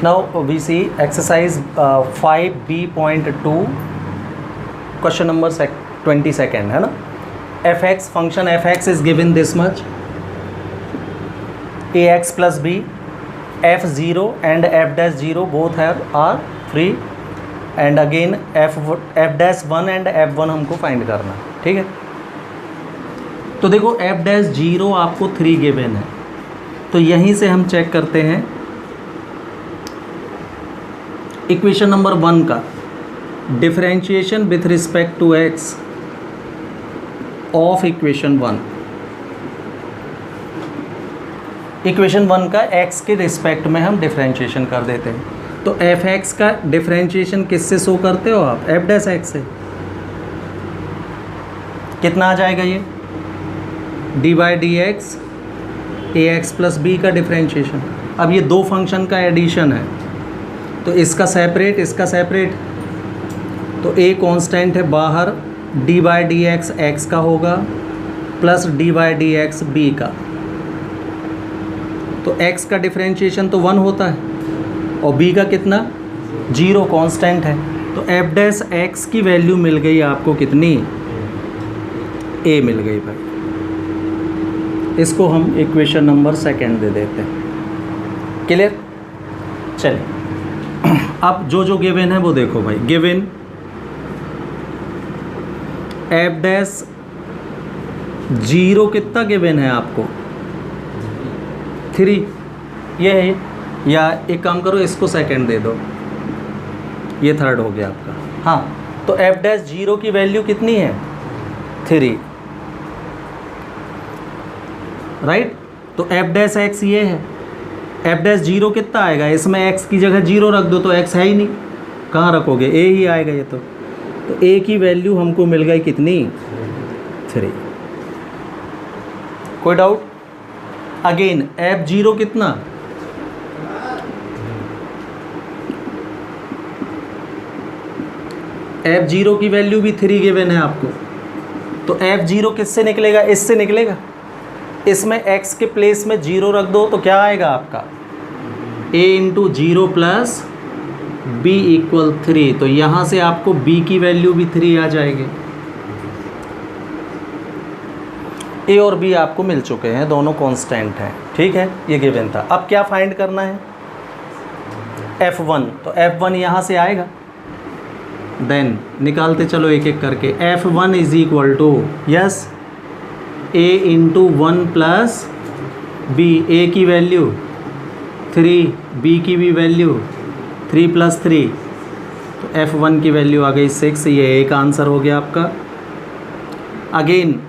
Now we see exercise 5b.2 question number 22 है ना. fx function fx is given this much, ax plus b, f0 and f dash 0 both are free and again f dash 1 and f1 हमको find करना. ठीक है, तो देखो f dash 0 आपको 3 given है, तो यहीं से हम चेक करते हैं इक्वेशन नंबर 1 का differentiation with respect to x of equation 1. Equation 1 का x के रिस्पेक्ट में हम डिफरेंशिएशन कर देते हैं. तो f(x) का डिफरेंशिएशन किससे शो करते हो आप? f डैश x से. कितना आ जाएगा ये? d by d x ax plus b का डिफरेंशिएशन. अब ये दो फंक्शन का एडिशन है, तो इसका सेपरेट इसका सेपरेट, तो a कांस्टेंट है बाहर, d by d x x का होगा plus d by d x b का. तो x का डिफरेंशिएशन तो 1 होता है और b का कितना? 0 कांस्टेंट है. तो f डैश x की वैल्यू मिल गई आपको कितनी? a मिल गई भाई. इसको हम इक्वेशन नंबर 2 दे देते हैं. क्लियर? चलिए अब जो गिवन है वो देखो भाई. गिवन f डैश 0 कितना गिवन है आपको? 3. ये है, या एक काम करो इसको सेकंड दे दो, ये थर्ड हो गया आपका. हाँ, तो f डैश 0 की वैल्यू कितनी है? 3. राइट. तो f डैश x ये है, f डैश 0 कितना आएगा? इसमें x की जगह 0 रख दो, तो x है ही नहीं, कहाँ रखोगे? a ही आएगा ये. तो a की वैल्यू हमको मिल गई कितनी? 3. कोई डाउट? अगेन f0 कितना? f0 की वैल्यू भी 3 गिवन है आपको. तो f0 किससे निकलेगा? इससे निकलेगा. इसमें x के प्लेस में 0 रख दो, तो क्या आएगा आपका? a into 0 plus b equal 3. तो यहाँ से आपको b की वैल्यू भी 3 आ जाएगी. a और b आपको मिल चुके हैं, दोनों कांस्टेंट हैं. ठीक है, ये गिवन था. अब क्या फाइंड करना है? f1. तो f1 यहाँ से आएगा, देन निकालते चलो एक एक करके. f1 is equal to, yes, a into 1 plus b. a की वैल्यू 3, b की भी वैल्यू 3 प्लस 3, तो f1 की वैल्यू आ गई 6. ये एक आंसर हो गया आपका. अगेन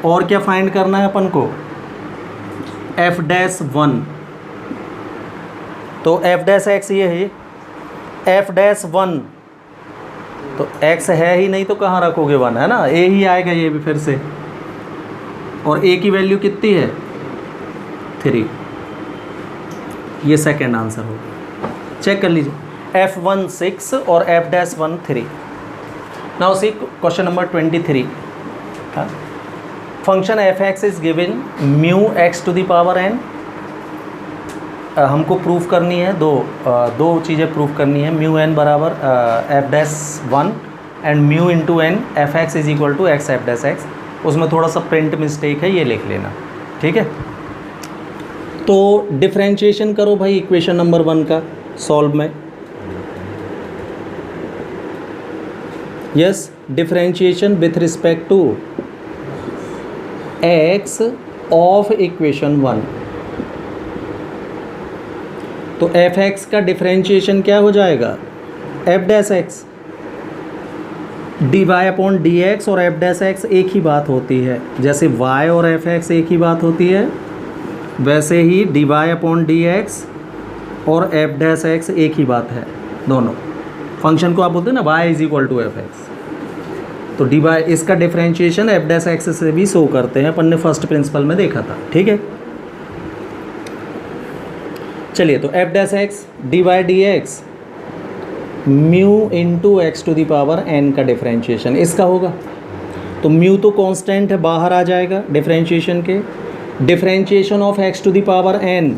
और क्या फाइंड करना है अपन को? f dash 1. तो f डैश x ये है, f डैश 1, तो x है ही नहीं तो कहाँ रखोगे 1, है ना? a ही आएगा ये भी फिर से. और a की वैल्यू कितनी है? 3. ये सेकंड आंसर होगा. चेक कर लीजिए. f1 6 और f dash 1 3. Now see question number 23. हाँ, function f(x) is given mu x to the power n. हमको प्रूफ करनी है दो चीज़ें प्रूफ करनी है. म्यू n बराबर f dash 1 and mu into n f(x) is equal to x f dash x. उसमें थोड़ा सा प्रिंट मिस्टेक है, ये लिख लेना. ठीक है, तो डिफरेंशिएशन करो भाई इक्वेशन नंबर 1 का सॉल्व में. Yes, differentiation with respect to x of equation 1. तो f(x) का डिफरेंशिएशन क्या हो जाएगा? f dash x. dy upon d x और f डैश x एक ही बात होती है. जैसे y और f(x) एक ही बात होती है, वैसे ही dy अपॉन डी एक्स और f डैश x एक ही बात है. दोनों फंक्शन को आप बोलते हैं ना y is equal to f(x). तो डी बाई इसका डिफरेंशिएशन f डैश x से भी शो करते हैं, अपन ने फर्स्ट प्रिंसिपल में देखा था. ठीक है, चलिए. तो f dash x d by d x mu into x to the power n का डिफरेंशिएशन इसका होगा. तो म्यू तो कांस्टेंट है, बाहर आ जाएगा डिफरेंशिएशन के. Differentiation of x to the power n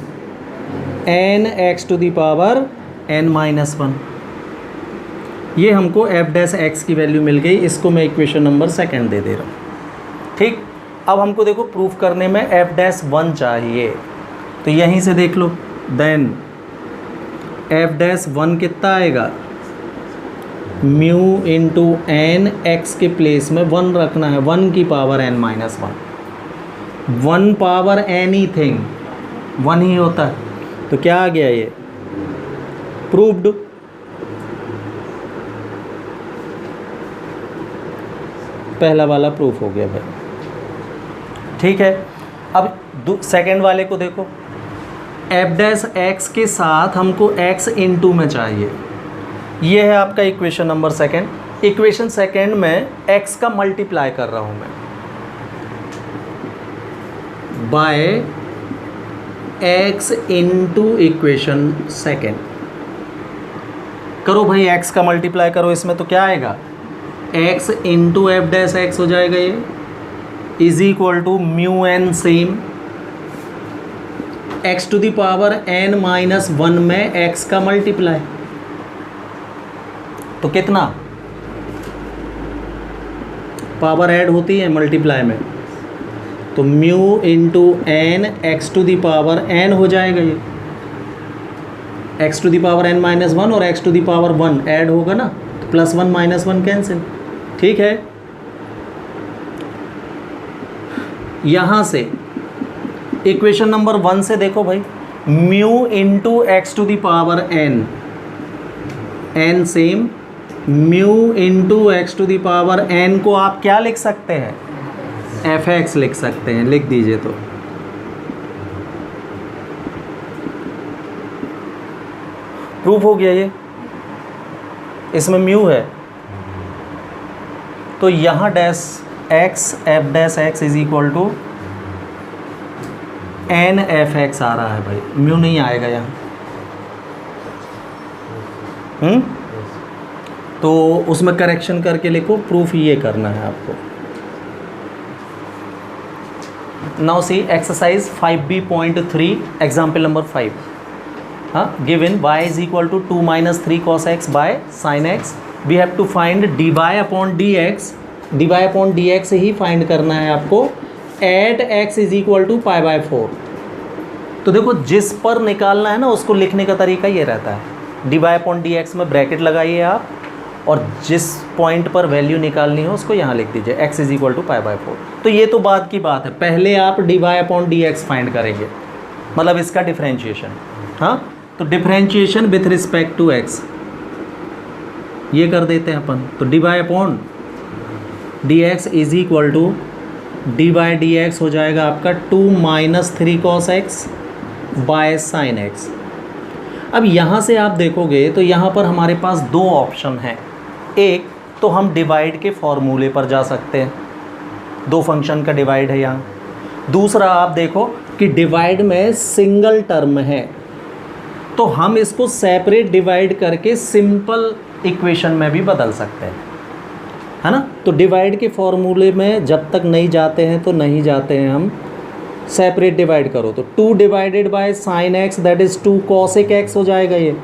n x to the power n minus 1। ये हमको एफ डैश एक्स की वैल्यू मिल गई, इसको मैं इक्वेशन नंबर सेकंड दे रहा हूँ। ठीक, अब हमको देखो प्रूफ करने में एफ डैश 1 चाहिए, तो यहीं से देख लो। देन एफ डैश 1 कितना आएगा, म्यू इंटू एन, एक्स के प्लेस में 1 रखना है, 1 की power n minus 1। 1 power anything 1 ही होता है, तो क्या आ गया ये, प्रूव्ड। पहला वाला प्रूफ हो गया भाई। ठीक है, अब सेकंड वाले को देखो, एफ डैश एक्स के साथ हमको एक्स इनटू में चाहिए। ये है आपका equation number second. Equation second में एक्स का मल्टीप्लाई कर रहा हूँ मैं by x into equation second. करो भाई, एक्स का मल्टीप्लाई करो इसमें, तो क्या आएगा, x into f dash x हो जाएगा ये, is equal to mu n same, x to the power n minus 1 में एक्स का मल्टीप्लाई, तो कितना, पावर ऐड होती है मल्टीप्लाई में, तो mu into n x to the power n हो जाएगा ये, x to the power n minus 1 और x to the power 1 add होगा ना, तो प्लस 1 माइनस 1 कैंसिल। ठीक है, यहां से इक्वेशन नंबर 1 से देखो भाई, mu into x to the power n, n same, mu into x to the power n को आप क्या लिख सकते हैं, एफ एक्स लिख सकते हैं, लिख दीजिए। तो प्रूफ हो गया ये, इसमें म्यू है, तो यहाँ dash x f dash x is equal to n f x आ रहा है भाई, म्यू नहीं आएगा यहाँ। तो उसमें करेक्शन करके लिखो, प्रूफ ये करना है आपको। Now see exercise 5b.3 example number 5। हाँ, given y is equal to 2 minus 3 cos x by sine x, we have to find dy upon dx, dy upon dx ही फाइंड करना है आपको at x is equal to pi by 4। तो देखो, जिस पर निकालना है ना उसको लिखने का तरीका ये रहता है, dy अपॉन dx में ब्रैकेट लगाइए आप, और जिस पॉइंट पर वैल्यू निकालनी हो उसको यहाँ लिख दीजिए, x is equal to pi by 4। तो ये तो बाद की बात है, पहले आप dy अपॉन dx फाइंड करेंगे, मतलब इसका डिफ्रेंशिएशन। हाँ, तो differentiation with respect to x ये कर देते हैं अपन, तो dy upon dx is equal to d by d x हो जाएगा आपका 2 minus 3 cos x by sine x। अब यहाँ से आप देखोगे तो यहाँ पर हमारे पास दो ऑप्शन हैं, एक तो हम डिवाइड के फॉर्मूले पर जा सकते हैं, दो फंक्शन का डिवाइड है यहाँ, दूसरा आप देखो कि डिवाइड में सिंगल टर्म है, तो हम इसको सेपरेट डिवाइड करके सिंपल इक्वेशन में भी बदल सकते हैं, है ना। तो डिवाइड के फॉर्मूले में जब तक नहीं जाते हैं तो नहीं जाते हैं हम, सेपरेट डिवाइड करो तो 2 divided by sine x that is 2 cosec x हो जाएगा ये,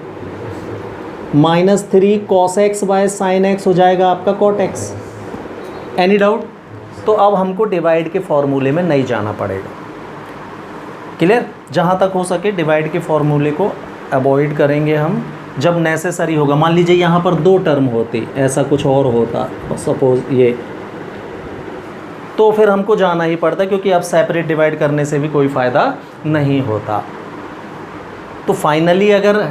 minus 3 cos x by sine x हो जाएगा आपका कॉट एक्स। Any doubt? तो अब हमको डिवाइड के फॉर्मूले में नहीं जाना पड़ेगा, क्लियर। जहाँ तक हो सके डिवाइड के फॉर्मूले को अवॉइड करेंगे हम, जब नेसेसरी होगा। मान लीजिए यहाँ पर 2 टर्म होती, ऐसा कुछ और होता सपोज ये, तो फिर हमको जाना ही पड़ता, क्योंकि अब सेपरेट डिवाइड करने से भी कोई फ़ायदा नहीं होता। तो फाइनली अगर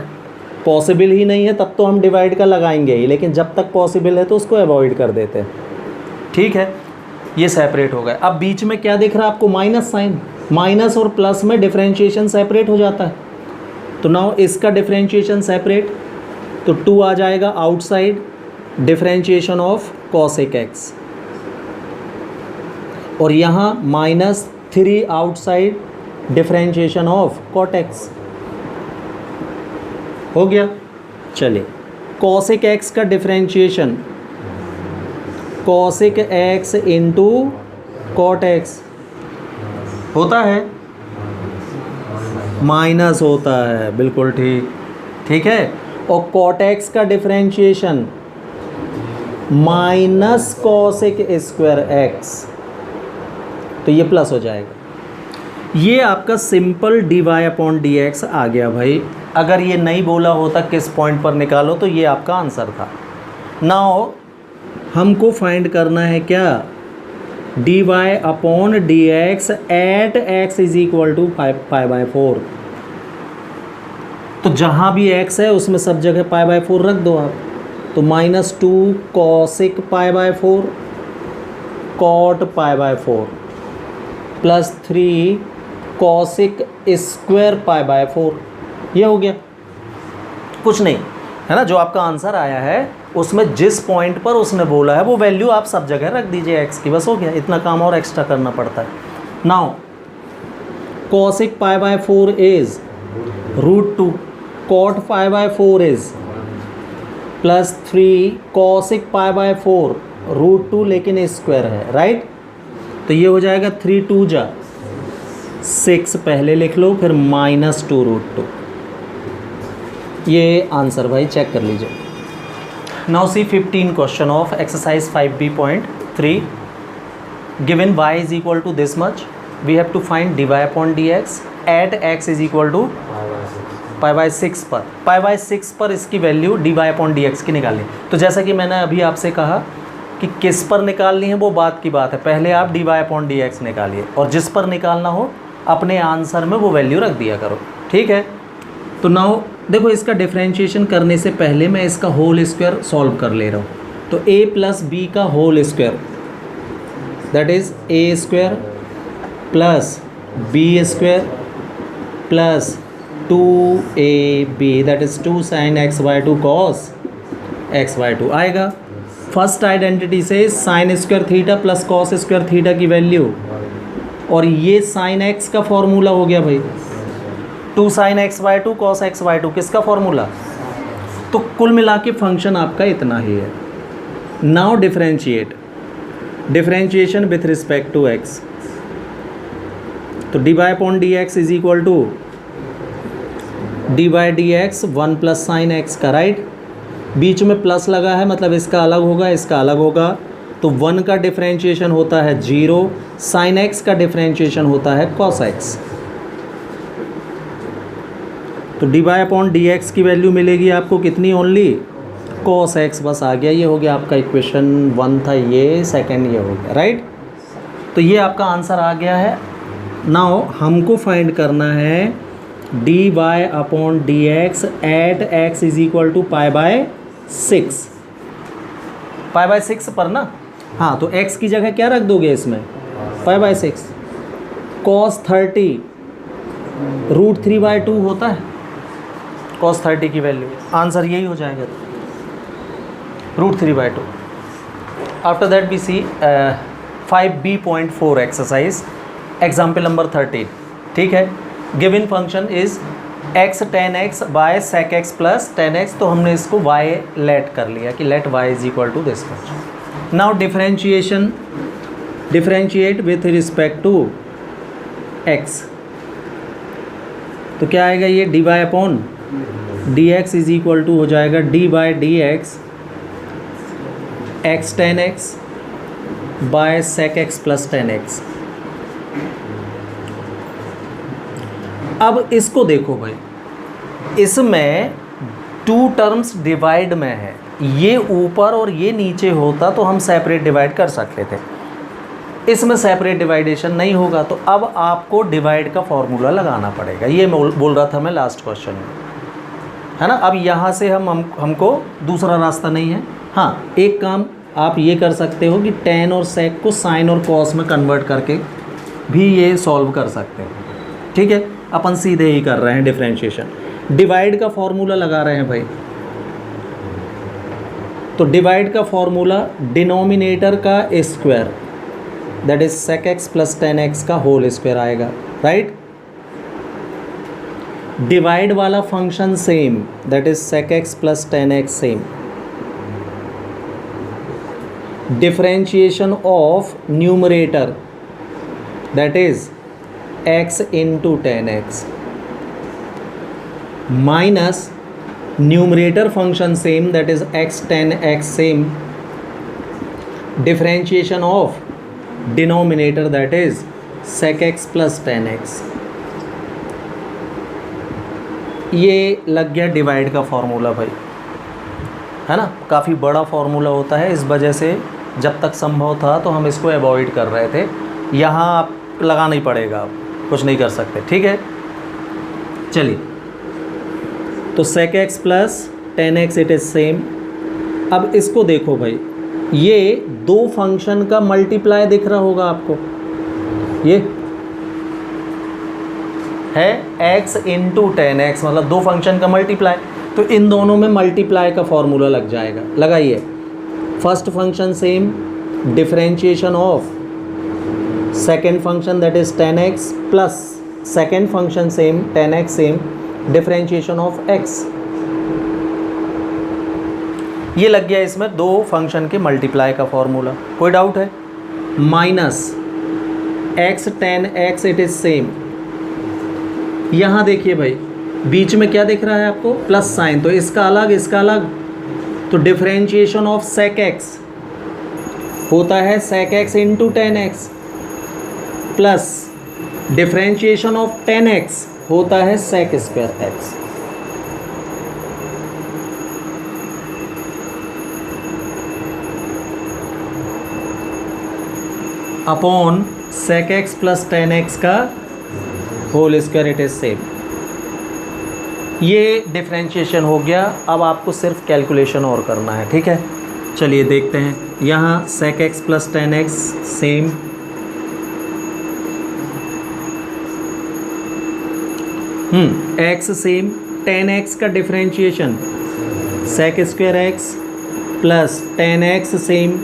पॉसिबल ही नहीं है तब तो हम डिवाइड का लगाएंगे ही, लेकिन जब तक पॉसिबल है तो उसको अवॉइड कर देते हैं, ठीक है। ये सेपरेट हो गए। अब बीच में क्या दिख रहा है आपको, माइनस साइन, माइनस और प्लस में डिफरेंशिएशन सेपरेट हो जाता है, तो नाउ इसका डिफरेंशिएशन सेपरेट, तो 2 आ जाएगा outside differentiation of cosec x, और यहाँ minus 3 outside differentiation of cot x हो गया। चलिए कॉसेक एक्स का differentiation, cosec x into cot x होता है, माइनस होता है, बिल्कुल ठीक, ठीक है। और कॉट एक्स का differentiation minus cosec square x, तो ये प्लस हो जाएगा। ये आपका simple dy upon d x आ गया भाई। अगर ये नहीं बोला होता किस पॉइंट पर निकालो, तो ये आपका आंसर था। नाउ हमको फाइंड करना है क्या, dy upon d x at x is equal to 5/4। तो जहाँ भी x है उसमें सब जगह π/4 रख दो आप। तो -2 cosec π/4 cot π/4 plus 3 cosec square π/4, ये हो गया। कुछ नहीं है ना, जो आपका आंसर आया है उसमें जिस पॉइंट पर उसने बोला है वो वैल्यू आप सब जगह रख दीजिए x की, बस हो गया। इतना काम और एक्स्ट्रा करना पड़ता है। Now cosec π/4 is √2, cot π/4 is plus 3 cosec π/4 √2, लेकिन स्क्वायर है, राइट। तो ये हो जाएगा 3 2 जा 6, पहले लिख लो, फिर -2 √2। ये आंसर भाई चेक कर लीजिए। Now see 15 question of exercise 5b.3 given y is equal to this much, we have to find dy upon d x at x is equal to π/6 पर। π/6 पर इसकी value dy upon d x की निकालनी। तो जैसा कि मैंने अभी आपसे कहा कि किस पर निकालनी है वो बात की बात है, पहले आप dy अपॉन डी एक्स निकालिए और जिस पर निकालना हो अपने आंसर में वो वैल्यू रख दिया करो, ठीक है। तो नाउ देखो, इसका डिफरेंशिएशन करने से पहले मैं इसका होल स्क्वायर सॉल्व कर ले रहा हूँ। तो a प्लस बी का whole square that is a square plus b square plus 2ab that is 2 sin x/2 cos x/2 आएगा। फर्स्ट आइडेंटिटी से sine square theta plus cos square theta की value, और ये साइन x का formula हो गया भाई, 2 sin x/2 cos x/2 किसका फॉर्मूला। तो कुल मिला के फंक्शन आपका इतना ही है। Now differentiate, differentiation with respect to x। तो dy upon d x is equal to dy/dx 1 plus sine x का, राइट। बीच में प्लस लगा है मतलब इसका अलग होगा, इसका अलग होगा। तो 1 का डिफरेंशिएशन होता है 0, साइन x का डिफरेंशिएशन होता है cos x। तो dy अपॉन डी एक्स की वैल्यू मिलेगी आपको कितनी, ओनली cos x, बस आ गया। ये हो गया आपका इक्वेशन 1 था, ये सेकंड ये हो गया, राइट। तो ये आपका आंसर आ गया है। नाउ हमको फाइंड करना है dy upon d x at x is equal to π/6, π/6 पर ना। हाँ, तो x की जगह क्या रख दोगे इसमें, π/6। cos 30 √3/2 होता है cos 30 की वैल्यू, आंसर यही हो जाएगा √3/2। After that we see 5b.4 exercise example number 13, ठीक है। Given function is x tan x by sec x plus tan x, तो हमने इसको y लेट कर लिया कि let y is equal to this much. Now differentiation, differentiate with respect to x। तो क्या आएगा, ये dy upon d x is equal to हो जाएगा d/dx x tan x by sec x plus tan x। अब इसको देखो भाई, इसमें 2 टर्म्स डिवाइड में है, ये ऊपर और ये नीचे होता तो हम सेपरेट डिवाइड कर सकते थे। इसमें सेपरेट डिवाइडेशन नहीं होगा, तो अब आपको डिवाइड का फॉर्मूला लगाना पड़ेगा। ये बोल रहा था मैं लास्ट क्वेश्चन में, है ना। अब यहाँ से हमको दूसरा रास्ता नहीं है। हाँ, एक काम आप ये कर सकते हो कि tan और sec को sin और cos में कन्वर्ट करके भी ये सॉल्व कर सकते हैं, ठीक है। अपन सीधे ही कर रहे हैं डिफरेंशिएशन, डिवाइड का फॉर्मूला लगा रहे हैं भाई। तो डिवाइड का फॉर्मूला डिनोमिनेटर का square that is sec x plus tan x का होल स्क्वायर आएगा, राइट। डिवाइड वाला function same that is sec x plus tan x same. Differentiation of numerator that is x into tan x, minus numerator function same that is x tan x same, differentiation of denominator that is sec x plus tan x। ये लग गया divide का formula भाई, है ना। काफ़ी बड़ा formula होता है, इस वजह से जब तक संभव था तो हम इसको अवॉइड कर रहे थे। यहाँ आप लगाना ही पड़ेगा, आप कुछ नहीं कर सकते, ठीक है। चलिए, तो sec x plus tan x it is same. अब इसको देखो भाई, ये दो फंक्शन का मल्टीप्लाई दिख रहा होगा आपको, ये है x इंटू टेन एक्स, मतलब दो फंक्शन का मल्टीप्लाई। तो इन दोनों में मल्टीप्लाई का फॉर्मूला लग जाएगा, लगाइए। First function same, differentiation of second function that is tan x plus second function same tan x same, differentiation of x। ये लग गया इसमें दो फंक्शन के मल्टीप्लाई का फॉर्मूला। कोई डाउट है? Minus x tan x it is same. यहाँ देखिए भाई, बीच में क्या दिख रहा है आपको? प्लस साइन, तो इसका अलग इसका अलग, तो डिफरेंशिएशन ऑफ sec x होता है sec x into tan x, plus differentiation of tan x होता है sec square x। Upon sec x plus tan x का whole square it is same. ये डिफरेंशिएशन हो गया। अब आपको सिर्फ कैलकुलेशन और करना है, ठीक है। चलिए देखते हैं, यहाँ sec x plus tan x same, x same, tan x का differentiation sec square x plus tan x same,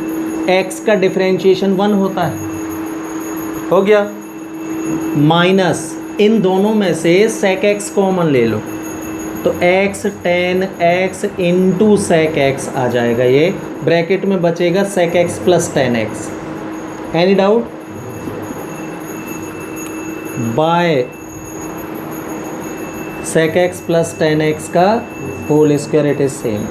x का डिफरेंशिएशन 1 होता है, हो गया। माइनस इन दोनों में से sec x कॉमन ले लो, तो x tan x into sec x आ जाएगा। ये ब्रैकेट में बचेगा sec x plus tan x। Any doubt? By sec x plus tan x का whole square it is same.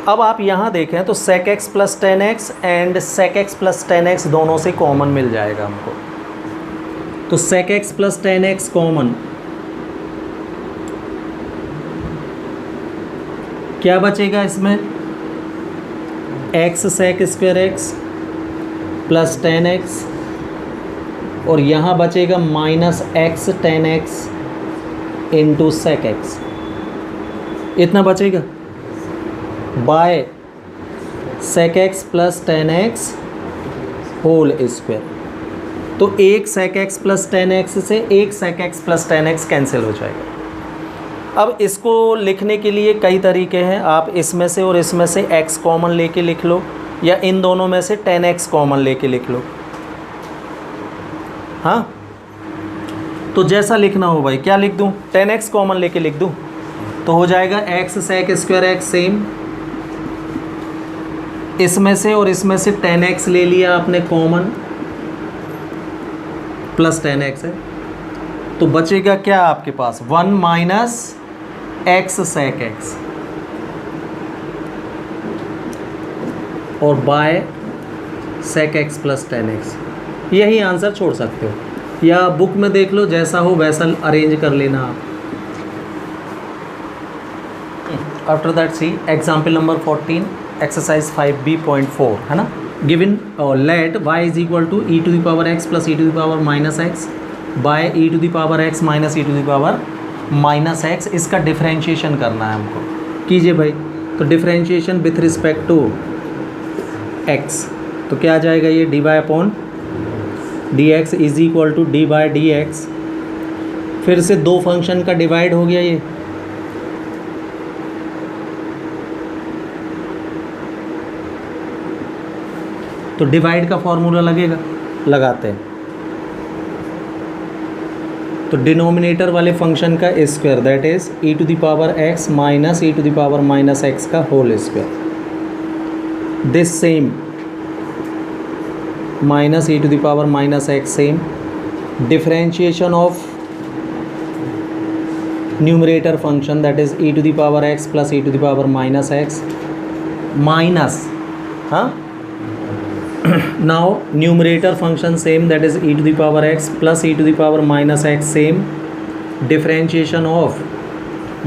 अब आप यहाँ देखें तो sec x plus tan x and sec x plus tan x दोनों से कॉमन मिल जाएगा हमको। तो sec x plus tan x common, क्या बचेगा इसमें? x sec square x plus tan x, और यहाँ बचेगा minus x tan x into sec x, इतना बचेगा। By sec x plus tan x whole square. तो एक sec x plus tan x से एक sec x plus tan x cancel हो जाएगा। अब इसको लिखने के लिए कई तरीके हैं, आप इसमें से और इसमें से x कॉमन लेके लिख लो, या इन दोनों में से tan x कॉमन लेके लिख लो। हाँ, तो जैसा लिखना हो भाई, क्या लिख दूँ? tan x कॉमन लेके लिख दूँ, तो हो जाएगा x sec square x same, इसमें से और इसमें से tan x ले लिया आपने कॉमन, प्लस tan x है, तो बचेगा क्या आपके पास? 1 माइनस x sec x, और by sec x plus tan x। यही आंसर छोड़ सकते हो, या बुक में देख लो, जैसा हो वैसा अरेंज कर लेना आप। After that see example number 14, exercise 5b.4, है ना। Given let y is equal to e to the power x plus e to the power minus x by e to the power x minus e to the power minus x। इसका differentiation करना है हमको, कीजिए भाई। तो differentiation with respect to x, तो क्या आ जाएगा? ये dy upon dx is equal to dy dx। फिर से दो फंक्शन का डिवाइड हो गया ये, तो डिवाइड का फॉर्मूला लगेगा, लगाते हैं। तो डिनोमिनेटर वाले फंक्शन का square that is e to the power x minus e to the power minus x का whole square. This same minus e to the power minus x same, differentiation of numerator function that is e to the power x plus e to the power minus x minus, हाँ, now numerator function same that is e to the power x plus e to the power minus x same, differentiation of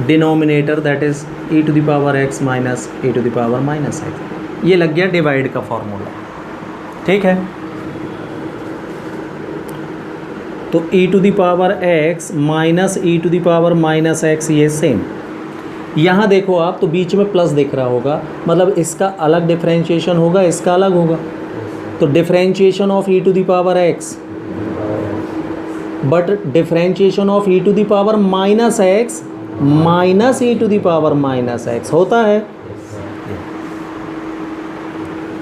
denominator that is e to the power x minus e to the power minus x. ये लग गया divide का formula, ठीक है। तो e to the power x minus e to the power minus x ये same. यहाँ देखो आप, तो बीच में प्लस दिख रहा होगा, मतलब इसका अलग डिफरेंशिएशन होगा, इसका अलग होगा। तो differentiation of e to the power x but differentiation of e to the power minus x minus e to the power minus x होता है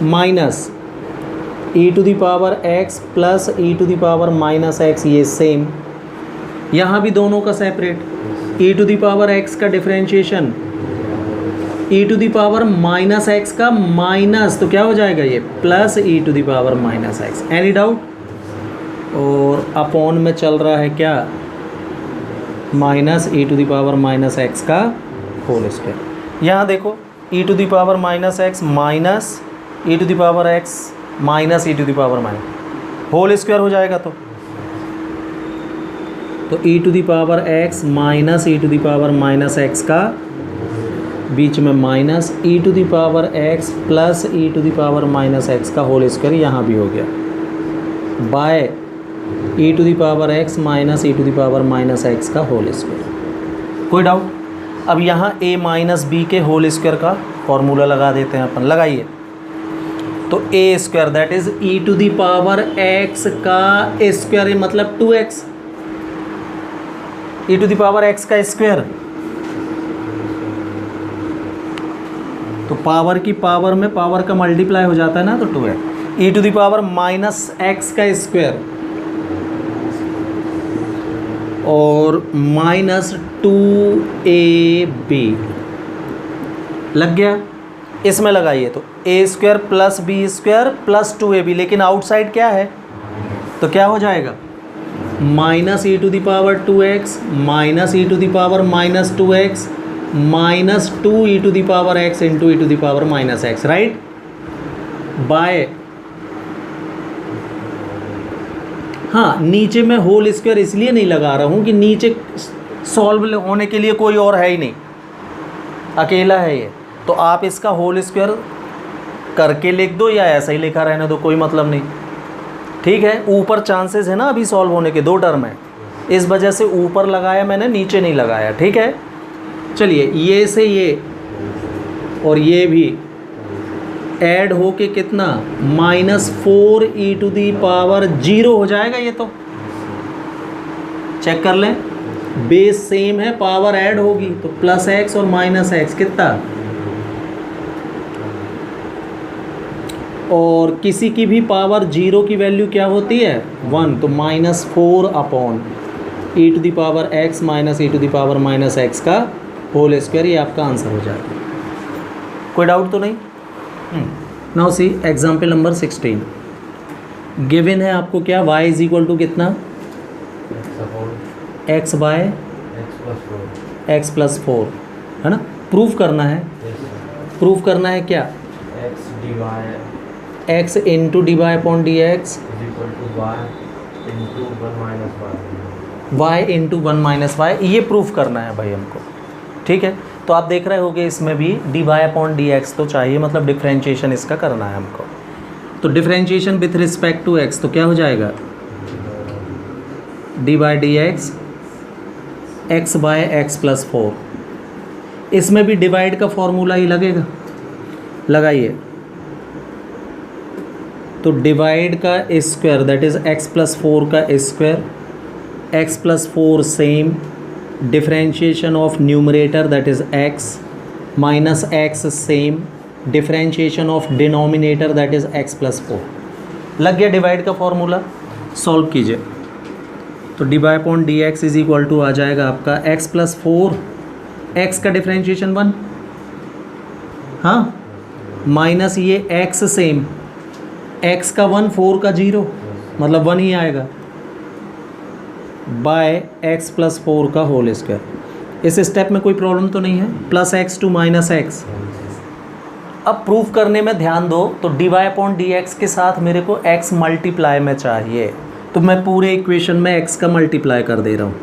minus e to the power x plus e to the power minus x ये same. यहाँ भी दोनों का separate, e to the power x का differentiation e to the power minus x का minus, तो क्या हो जाएगा ये plus e to the power minus x. Any doubt? और अपॉन में चल रहा है क्या, minus e to the power minus x का होल स्क्वायर। यहाँ देखो e to the power minus x minus e to the power x minus e to the power minus whole square हो जाएगा। तो e to the power x minus e to the power minus x का बीच में minus e to the power x plus e to the power minus x का whole square यहाँ भी हो गया by e to the power x minus e to the power minus x का whole square. कोई डाउट? अब यहाँ a minus b के होल स्क्वायर का फॉर्मूला लगा देते हैं अपन, लगाइए। तो a square that is e to the power x का स्क्वायर मतलब 2x, e to the power x का स्क्वायर। तो पावर की पावर में पावर का मल्टीप्लाई हो जाता है ना, तो 2x e to the power minus x का स्क्वायर और माइनस 2ab लग गया। इसमें लगाइए तो a square plus b square plus 2ab, लेकिन आउटसाइड क्या है, तो क्या हो जाएगा minus e to the power 2x minus e to the power minus 2x minus 2 e to the power x into e to the power minus x, right, by. हाँ, नीचे में होल स्क्वायर इसलिए नहीं लगा रहा हूँ कि नीचे सॉल्व होने के लिए कोई और है ही नहीं, अकेला है ये। तो आप इसका होल स्क्वायर करके लिख दो या ऐसा ही लिखा रहने दो, कोई मतलब नहीं, ठीक है। ऊपर चांसेस है ना अभी सॉल्व होने के, 2 टर्म है, इस वजह से ऊपर लगाया मैंने, नीचे नहीं लगाया, ठीक है। चलिए ये से ये और ये भी ऐड हो के कितना minus 4 e to the power 0 हो जाएगा। ये तो चेक कर लें, बेस सेम है, पावर ऐड होगी तो प्लस एक्स और माइनस एक्स कितना, और किसी की भी पावर 0 की वैल्यू क्या होती है 1, तो minus 4 upon e to the power x minus e to the power minus x का होल स्क्वायर। ये आपका आंसर हो जाएगा। कोई डाउट तो नहीं? Now see example number 16। Given है आपको क्या, y इज इक्वल टू कितना x बाय x प्लस 4, है ना। प्रूफ करना है, प्रूफ करना है क्या, x into d y upon d x y into 1 minus y, ये प्रूफ करना है भाई हमको, ठीक है। तो आप देख रहे होगे इसमें भी d y upon d x तो चाहिए, मतलब डिफ्रेंशिएशन इसका करना है हमको। तो differentiation with respect to x तो क्या हो जाएगा d by d x x by x plus 4। इसमें भी डिवाइड का फॉर्मूला ही लगेगा, लगाइए। तो डिवाइड का square that is x plus 4 का square, x plus 4 same, differentiation of numerator that is x minus x same, differentiation of denominator that is x plus 4। लग गया डिवाइड का फॉर्मूला, सॉल्व कीजिए। तो d by upon d x is equal to आ जाएगा आपका x plus 4, x का differentiation 1, हाँ, माइनस ये x सेम, x का 1 4 का 0 मतलब 1 ही आएगा, बाय एक्स प्लस 4 का होल स्क्वायर। इस स्टेप में कोई प्रॉब्लम तो नहीं है, plus x to minus x. अब प्रूफ करने में ध्यान दो, तो dy अपॉन डी एक्स के साथ मेरे को x मल्टीप्लाई में चाहिए, तो मैं पूरे इक्वेशन में x का मल्टीप्लाई कर दे रहा हूँ।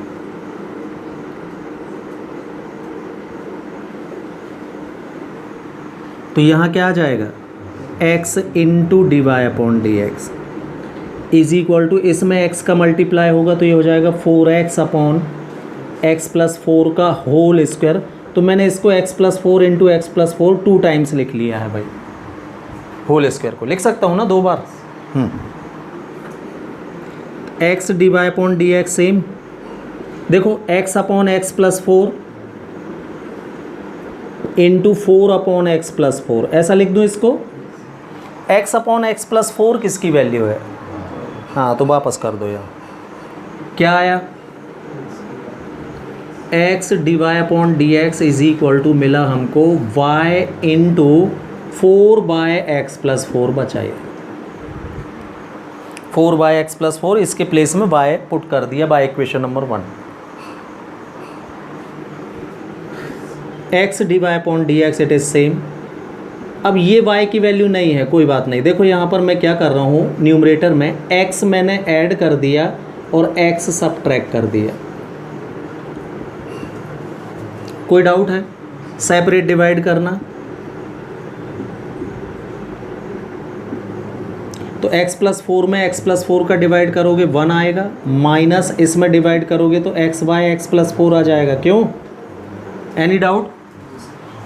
तो यहाँ क्या आ जाएगा, x into d y upon d x is equal to, इसमें x का मल्टीप्लाई होगा तो ये हो जाएगा 4x अपॉन एक्स प्लस 4 का होल स्क्वायर। तो मैंने इसको x plus 4 into x plus 4 2 times लिख लिया है भाई, होल स्क्वायर को लिख सकता हूँ ना 2 बार। x d y upon d x same, देखो x upon x plus 4 into 4 upon x plus 4, ऐसा लिख दूँ इसको। x अपॉन एक्स प्लस 4 किसकी वैल्यू है, हाँ तो वापस कर दो यार, क्या आया, x d y upon d x is equal to मिला हमको y into 4 by x plus 4 बचाइए, 4 बाय एक्स प्लस 4, इसके प्लेस में y पुट कर दिया by equation number 1। x d y upon d x it is same. अब ये y की वैल्यू नहीं है, कोई बात नहीं, देखो यहाँ पर मैं क्या कर रहा हूँ, न्यूमरेटर में x मैंने ऐड कर दिया और x सबट्रैक्ट कर दिया। कोई डाउट है, सेपरेट डिवाइड करना, तो x प्लस 4 में x प्लस 4 का डिवाइड करोगे 1 आएगा, माइनस इसमें डिवाइड करोगे तो x बाय एक्स प्लस 4 आ जाएगा। क्यों, any doubt,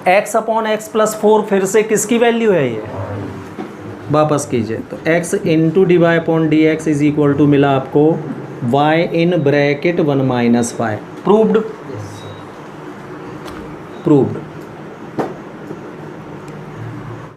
x upon x plus 4 फिर से किसकी वैल्यू है ये, वापस कीजिए, तो x into d y upon d x is equal to मिला आपको y in bracket 1 minus y. Proved, proved.